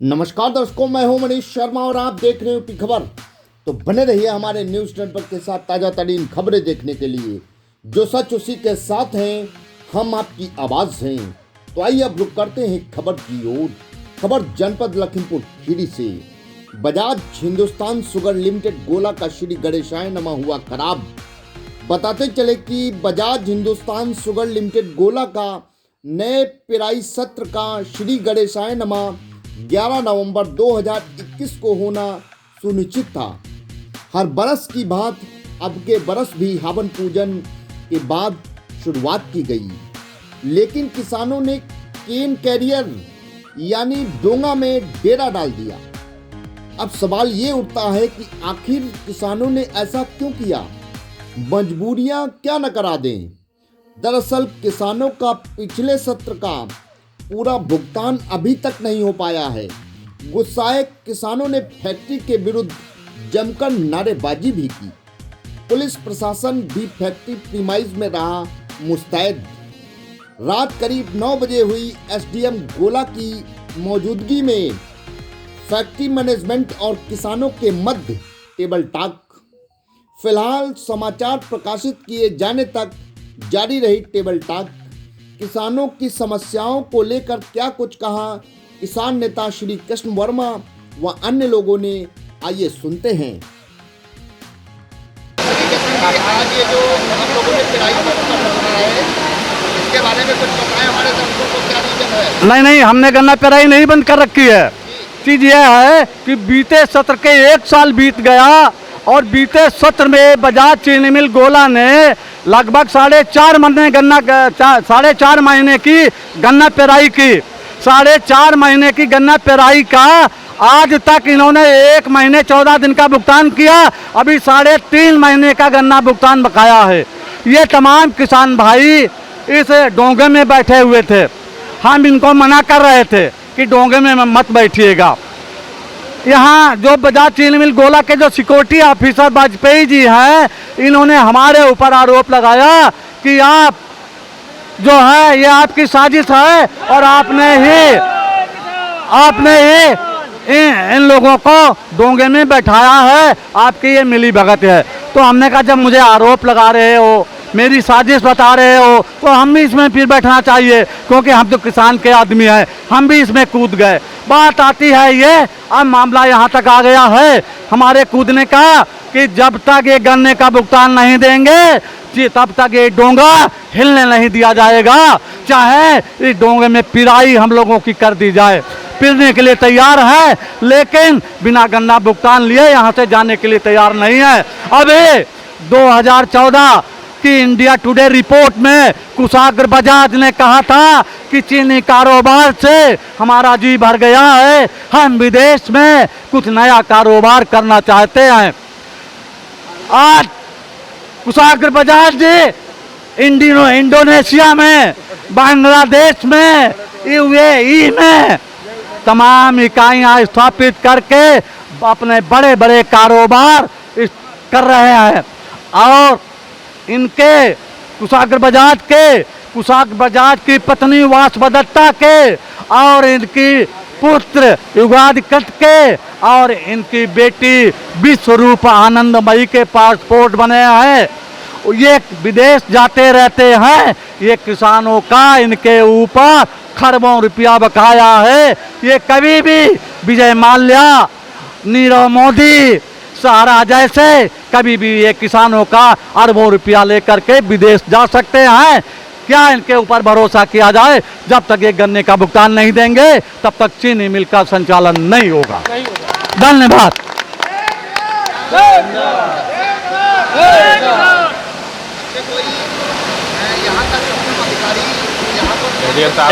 नमस्कार दर्शकों, मैं हूं मनीष शर्मा और आप देख रहे हो यूपी खबर। तो बने रहिए हमारे न्यूज नेटवर्क के साथ ताजा तरीन खबरें देखने के लिए। जो सच उसी के साथ हैं, हम आपकी आवाज हैं। तो आइए अब रुक करते हैं खबर की ओर। खबर जनपद लखीमपुर खीरी से। बजाज हिंदुस्तान शुगर लिमिटेड गोला का श्री गणेशाय नमः हुआ खराब। बताते चले कि बजाज हिंदुस्तान शुगर लिमिटेड गोला का नए पेराई सत्र का श्री गणेशाय नमः 11 नवंबर 2021 को होना सुनिश्चित था। हर बरस की बात अब के बरस भी हवन पूजन के बाद शुरुआत की गई, लेकिन किसानों ने केन कैरियर यानी डोंगा में डेरा डाल दिया। अब सवाल ये उठता है कि आखिर किसानों ने ऐसा क्यों किया? मजबूरियां क्या न करा दें? दरअसल किसानों का पिछले सत्र का पूरा भुगतान अभी तक नहीं हो पाया है। गुस्साए किसानों ने फैक्ट्री के विरुद्ध जमकर नारेबाजी भी की। पुलिस प्रशासन भी फैक्ट्री प्रीमाइज में रहा मुस्तैद। रात करीब 9 बजे हुई एसडीएम गोला की मौजूदगी में फैक्ट्री मैनेजमेंट और किसानों के मध्य टेबल टॉक। फिलहाल समाचार प्रकाशित किए जाने तक जारी रही टेबल टॉक। किसानों की समस्याओं को लेकर क्या कुछ कहा किसान नेता श्री कृष्ण वर्मा व अन्य लोगों ने, आइए सुनते हैं। आज ये जो हम लोगों ने पेराई है, इसके बारे में कुछ बताएं हमारे दर्शकों को, क्या रीजन है? नहीं, हमने गन्ना पेराई नहीं बंद कर रखी है। चीज यह है कि बीते सत्र के 1 साल बीत गया और बीते सत्र में बजाज चीनी मिल गोला ने लगभग 4.5 महीने की गन्ना पेराई की। 4.5 महीने की गन्ना पेराई का आज तक इन्होंने 1 महीने 14 दिन का भुगतान किया। अभी 3.5 महीने का गन्ना भुगतान बकाया है। ये तमाम किसान भाई इस डोंगे में बैठे हुए थे। हम इनको मना कर रहे थे कि डोंगे में मत बैठिएगा। यहाँ जो बजाज चीनी मिल गोला के जो सिक्योरिटी ऑफिसर वाजपेयी जी हैं, इन्होंने हमारे ऊपर आरोप लगाया कि आप जो है ये आपकी साजिश है और आपने ही इन लोगों को डोंगे में बैठाया है, आपकी ये मिली भगत है। तो हमने कहा जब मुझे आरोप लगा रहे हो, मेरी साजिश बता रहे हो, तो हम भी इसमें फिर बैठना चाहिए, क्योंकि हम तो किसान के आदमी हैं। हम भी इसमें कूद गए। बात आती है ये, अब मामला यहाँ तक आ गया है हमारे कूदने का कि जब तक ये गन्ने का भुगतान नहीं देंगे तब तक ये डोंगा हिलने नहीं दिया जाएगा। चाहे इस डोंगे में पिराई हम लोगों की कर दी जाए, पिरने के लिए तैयार है, लेकिन बिना गन्ना भुगतान लिए यहाँ से जाने के लिए तैयार नहीं है। अभी 2014 की इंडिया टुडे रिपोर्ट में कुशाग्र बजाज ने कहा था कि चीनी कारोबार से हमारा जी भर गया है, हम विदेश में कुछ नया कारोबार करना चाहते हैं। आज कुशाग्र बजाज जी इंडोनेशिया में, बांग्लादेश में, यूएई में तमाम इकाइयां स्थापित करके अपने बड़े बड़े कारोबार कर रहे हैं। और इनके कुशाग्र बजाज की पत्नी वासव दत्ता के और इनकी पुत्र युगाधिकृत के और इनकी बेटी विश्वरूप आनंदमयी के पासपोर्ट बने हैं। ये विदेश जाते रहते हैं। ये किसानों का इनके ऊपर खरबों रुपया बकाया है। ये कभी भी विजय माल्या, नीरव मोदी, सहारा जैसे कभी भी ये किसानों का अरबों रुपया लेकर के विदेश जा सकते हैं। क्या इनके ऊपर भरोसा किया जाए? जब तक ये गन्ने का भुगतान नहीं देंगे तब तक चीनी मिल का संचालन नहीं होगा। धन्यवाद।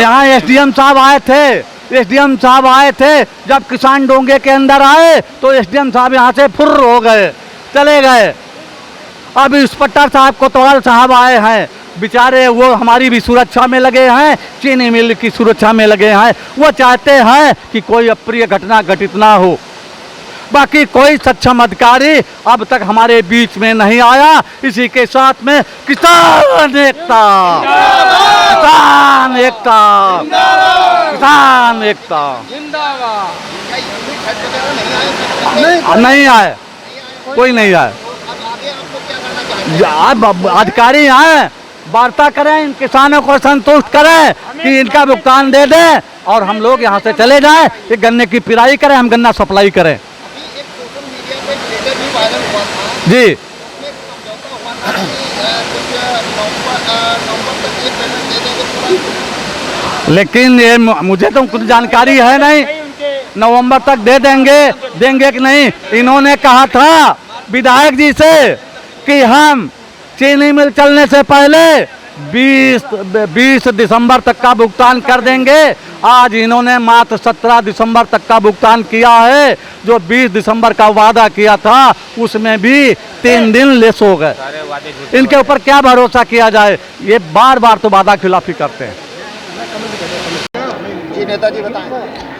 यहाँ एसडीएम साहब आए थे। जब किसान डोंगे के अंदर आए तो एसडीएम साहब यहाँ से फुर्र हो गए, चले गए। अब इंस्पेक्टर साहब कोतवाल साहब आए हैं, बेचारे वो हमारी भी सुरक्षा में लगे हैं, चीनी मिल की सुरक्षा में लगे हैं। वो चाहते हैं कि कोई अप्रिय घटना घटित ना हो। बाकी कोई सक्षम अधिकारी अब तक हमारे बीच में नहीं आया। इसी के साथ में किसान एकता, किसान एकता, किसान एकता जिंदाबाद। हेड वगैरह नहीं आए? नहीं आए, कोई नहीं आए। अब आगे आपको क्या करना चाहेंगे? अब अधिकारी आए, वार्ता करें, इन किसानों को संतुष्ट करें कि इनका भुगतान दे दें और हम लोग यहाँ से चले जाएं, कि गन्ने की पिराई करें, हम गन्ना सप्लाई करें। अभी एक सोशल मीडिया पे एक वीडियो भी वायरल हुआ था, जी, उसमें एक समझौता हुआ था कि कुछ नवंबर तक ये पेमेंट दे देंगे तुरंत। लेकिन ये मुझे तो कुछ जानकारी है नहीं, नवंबर तक दे देंगे कि नहीं। इन्होंने कहा था विधायक जी से कि हम चीनी मिल चलने से पहले 20 दिसंबर तक का भुगतान कर देंगे। आज इन्होंने मात्र 17 दिसंबर तक का भुगतान किया है। जो 20 दिसंबर का वादा किया था उसमें भी 3 दिन लेस हो गए। इनके ऊपर क्या भरोसा किया जाए, ये बार बार तो वादा खिलाफी करते हैं। जी नेताजी बताएं,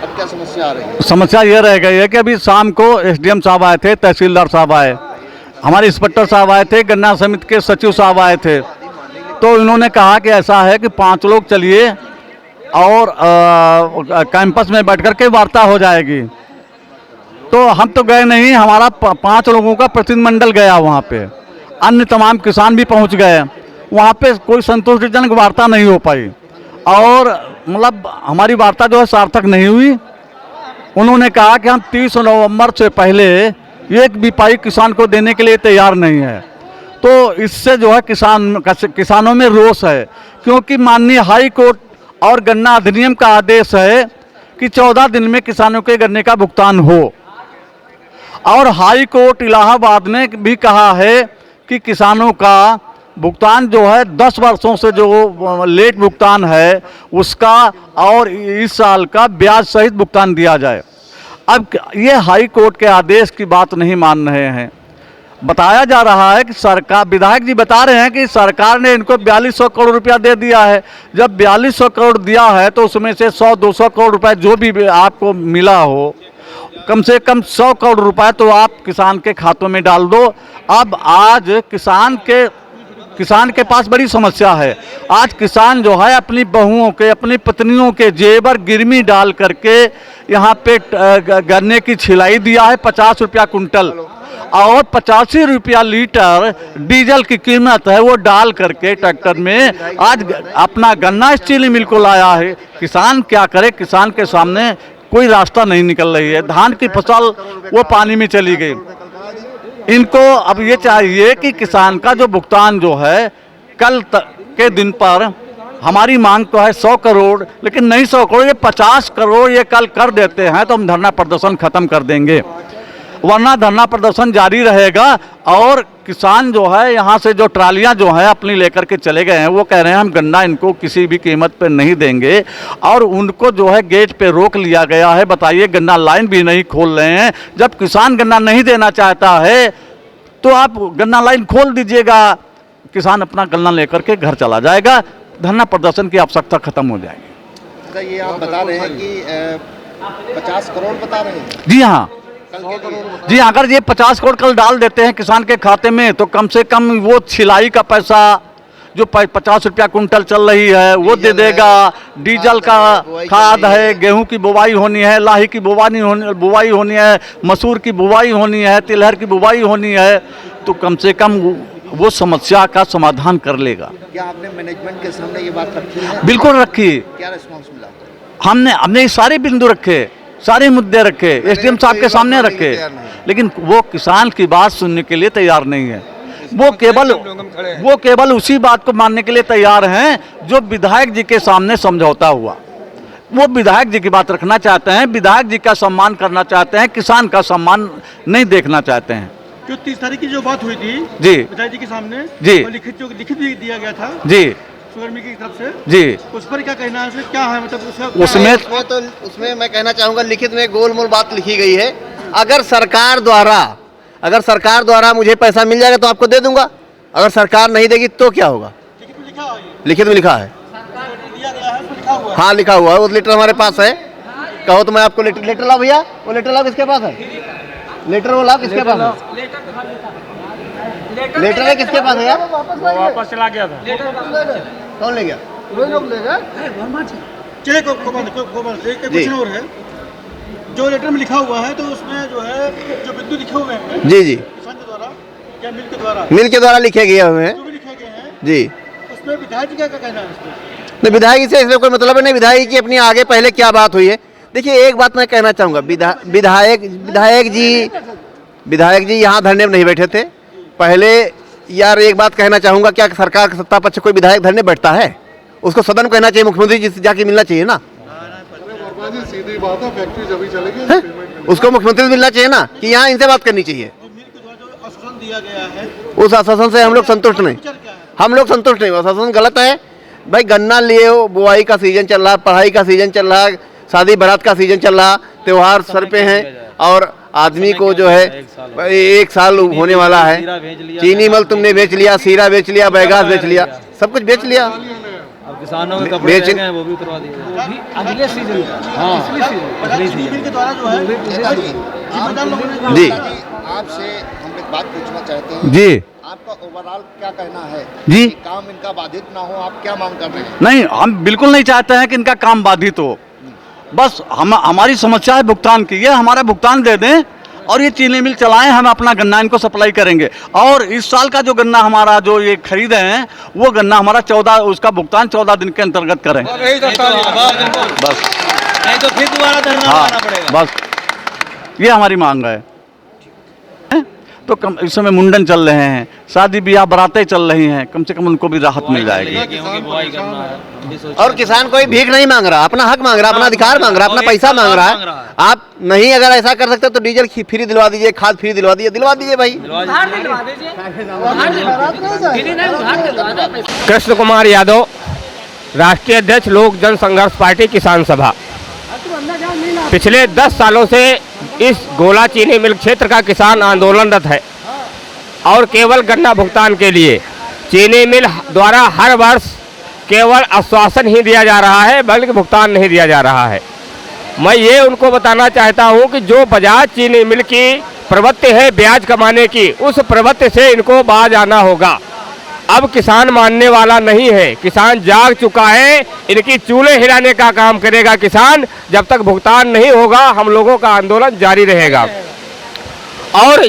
अब क्या समस्या आ रही है? समस्या ये रह गई है कि अभी शाम को एसडीएम साहब आए थे, तहसीलदार साहब आए, हमारे इंस्पेक्टर साहब आए थे, गन्ना समिति के सचिव साहब आए थे। तो इन्होंने कहा कि ऐसा है कि 5 लोग चलिए और कैंपस में बैठ कर के वार्ता हो जाएगी। तो हम तो गए नहीं, हमारा 5 लोगों का प्रतिनिधिमंडल गया वहाँ पे, अन्य तमाम किसान भी पहुँच गए। वहाँ पे कोई संतोषजनक वार्ता नहीं हो पाई और मतलब हमारी वार्ता जो है सार्थक नहीं हुई। उन्होंने कहा कि हम 30 नवंबर से पहले एक भी पाई किसान को देने के लिए तैयार नहीं है। तो इससे जो है किसानों में रोष है, क्योंकि माननीय हाई कोर्ट और गन्ना अधिनियम का आदेश है कि 14 दिन में किसानों के गन्ने का भुगतान हो। और हाई कोर्ट इलाहाबाद ने भी कहा है कि किसानों का भुगतान जो है 10 वर्षों से जो लेट भुगतान है उसका और इस साल का ब्याज सहित भुगतान दिया जाए। अब ये हाई कोर्ट के आदेश की बात नहीं मान रहे हैं। बताया जा रहा है कि सरकार, विधायक जी बता रहे हैं कि सरकार ने इनको 4200 करोड़ रुपया दे दिया है। जब 4200 करोड़ दिया है तो उसमें से 100-200 करोड़ रुपए जो भी आपको मिला हो, कम से कम 100 करोड़ रुपए तो आप किसान के खातों में डाल दो। अब आज किसान के पास बड़ी समस्या है। आज किसान जो है अपनी बहुओं के, अपनी पत्नियों के जेवर गिरवी डाल करके यहाँ पे गन्ने की छिलाई दिया है 50 रुपया कुंटल और 85 रुपया लीटर डीजल की कीमत है, वो डाल करके ट्रैक्टर में आज अपना गन्ना स्टील मिल को लाया है। किसान क्या करे, किसान के सामने कोई रास्ता नहीं निकल रही है। धान की फसल वो पानी में चली गई। इनको अब ये चाहिए कि किसान का जो भुगतान जो है कल के दिन पर, हमारी मांग तो है 100 करोड़, लेकिन नहीं 100 करोड़, ये 50 करोड़ ये कल कर देते हैं तो हम धरना प्रदर्शन खत्म कर देंगे, वरना धरना प्रदर्शन जारी रहेगा। और किसान जो है यहाँ से जो ट्रालियाँ जो हैं अपनी लेकर के चले गए हैं, वो कह रहे हैं हम गन्ना इनको किसी भी कीमत पे नहीं देंगे और उनको जो है गेट पे रोक लिया गया है। बताइए, गन्ना लाइन भी नहीं खोल रहे हैं। जब किसान गन्ना नहीं देना चाहता है तो आप गन्ना लाइन खोल दीजिएगा, किसान अपना गन्ना लेकर के घर चला जाएगा, धरना प्रदर्शन की आवश्यकता खत्म हो जाएगी। तो ये आप बता रहे हैं कि 50 करोड़ बता रहे हैं? जी हाँ, कल के लिए जी, अगर ये 50 करोड़ कल डाल देते हैं किसान के खाते में तो कम से कम वो छिलाई का पैसा जो 50 रुपया कुंटल चल रही है वो दे देगा। डीजल का खाद है, गेहूं की बुवाई होनी है, लाही की बुवाई होनी है, मसूर की बुवाई होनी है, तिलहर की बुवाई होनी है, तो कम से कम वो समस्या का समाधान कर लेगा। क्या आपने मैनेजमेंट के सामने ये बात रखी है? बिल्कुल रखी। क्या रिस्पॉन्स मिला? हमने सारे बिंदु रखे, सारे मुद्दे रखे, एसडीएम साहब के सामने रखे, लेकिन वो किसान की बात सुनने के लिए तैयार नहीं है। वो केवल उसी बात को मानने के लिए तैयार हैं जो विधायक जी के सामने समझौता हुआ। वो विधायक जी की बात रखना चाहते हैं, विधायक जी का सम्मान करना चाहते हैं, किसान का सम्मान नहीं देखना चाहते हैं। जो 30 तारीख की जो बात हुई थी जी विधायक जी के सामने, जी, लिखित भी दिया गया था जी, शुगर मिल की तरफ से, जी, उस पर क्या कहना है? क्या है मतलब उसमें मैं कहना चाहूँगा, लिखित में गोलमोल बात लिखी गई है। अगर सरकार द्वारा मुझे पैसा मिल जाएगा तो आपको दे दूंगा, अगर सरकार नहीं देगी तो क्या होगा? लिखित में लिखा है। हाँ, लिखा हुआ है। वो लेटर हमारे पास है। कहो तो मैं आपको लेटर लाओ भैया, वो लेटर लाओ किसके पास है? लेटर वो लाओ किसके पास है? लेटर है किसके पास है यार? वापस चला गया था। कौन ले गया? वही लोग ले गए। चलिए, क्वेश्चन और है। जो लेटर में लिखा हुआ है तो उसमें जो है जो बिंदु लिखे हुए हैं जी जी, किसान के द्वारा या मिल के द्वारा मिल के द्वारा लिखे गए हुए हैं जो भी लिखे गए हैं जी। उसमें विधायक जी क्या कहना है इसमें? नहीं, विधायक से इसमें कोई मतलब नहीं, विधायक की अपनी आगे पहले क्या बात हुई है। देखिए एक बात मैं कहना चाहूँगा, विधायक जी यहाँ धरने में नहीं बैठे थे पहले। यार एक बात कहना चाहूँगा, क्या सरकार का सत्ता पक्ष कोई विधायक धरने बैठता है? उसको सदन कहना चाहिए, मुख्यमंत्री जी से जाके मिलना चाहिए ना। सीधी बात है, फैक्ट्री जब चलेगी है? उसको मुख्यमंत्री से मिलना चाहिए ना, कि यहाँ इनसे बात करनी चाहिए। जो मिल के द्वारा जो आश्वासन दिया गया है उस आश्वासन से हम लोग संतुष्ट नहीं, विचार क्या है? हम लोग संतुष्ट नहीं। आश्वासन गलत है भाई। गन्ना लिए हो, बुआई का सीजन चल रहा, पढ़ाई का सीजन चल रहा, शादी बारात का सीजन चल रहा, त्योहार सर पे हैं, और आदमी को जो है 1 साल होने वाला है। चीनी मिल तुमने बेच लिया, सीरा बेच लिया, बैगास बेच लिया, सब कुछ बेच लिया। अब किसानों के कपड़े रह गए हैं, वो भी उतरवा दिए। अगले सीजन चीनी मिल के द्वारा जो है जिम्मेदार लोगों ने जी आपसे हम एक बात पूछना चाहते हैं, जी आपका ओवरऑल क्या कहना है जी। कि काम इनका बाधित ना हो, आप क्या मांग कर रहे हैं? नहीं, हम बिल्कुल नहीं चाहते हैं कि इनका काम बाधित हो। बस हमारी समस्या है भुगतान की, ये हमारा भुगतान दे दें और ये चीनी मिल चलाएं, हम अपना गन्ना इनको सप्लाई करेंगे। और इस साल का जो गन्ना हमारा जो ये खरीदे हैं, वो गन्ना हमारा 14 उसका भुगतान 14 दिन के अंतर्गत करें। बस नहीं तो फिर दोबारा धरना हाँ, लगाना पड़ेगा। बस ये हमारी मांग है। तो कम इस समय मुंडन चल रहे हैं, शादी ब्याह बारातें चल रही हैं, कम से कम उनको भी राहत मिल जाएगी। गेहूं की बुआई करना है, हम भी सोच और किसान कोई भीख नहीं मांग रहा, अपना हक मांग रहा, अपना अधिकार मांग रहा, अपना पैसा मांग रहा है। आप नहीं अगर ऐसा कर सकते तो डीजल फ्री दिलवा दीजिए, खाद फ्री दिलवा दीजिए भाई। कृष्ण कुमार यादव, राष्ट्रीय अध्यक्ष लोक जन संघर्ष पार्टी किसान सभा। पिछले 10 सालों से इस गोला चीनी मिल क्षेत्र का किसान आंदोलनरत है और केवल गन्ना भुगतान के लिए चीनी मिल द्वारा हर वर्ष केवल आश्वासन ही दिया जा रहा है, बल्कि भुगतान नहीं दिया जा रहा है। मैं ये उनको बताना चाहता हूँ कि जो बजाज चीनी मिल की प्रवृत्ति है ब्याज कमाने की, उस प्रवृत्ति से इनको बाज आना होगा। अब किसान मानने वाला नहीं है, किसान जाग चुका है। इनकी चूल्हे हिलाने का काम करेगा किसान। जब तक भुगतान नहीं होगा हम लोगों का आंदोलन जारी रहेगा। और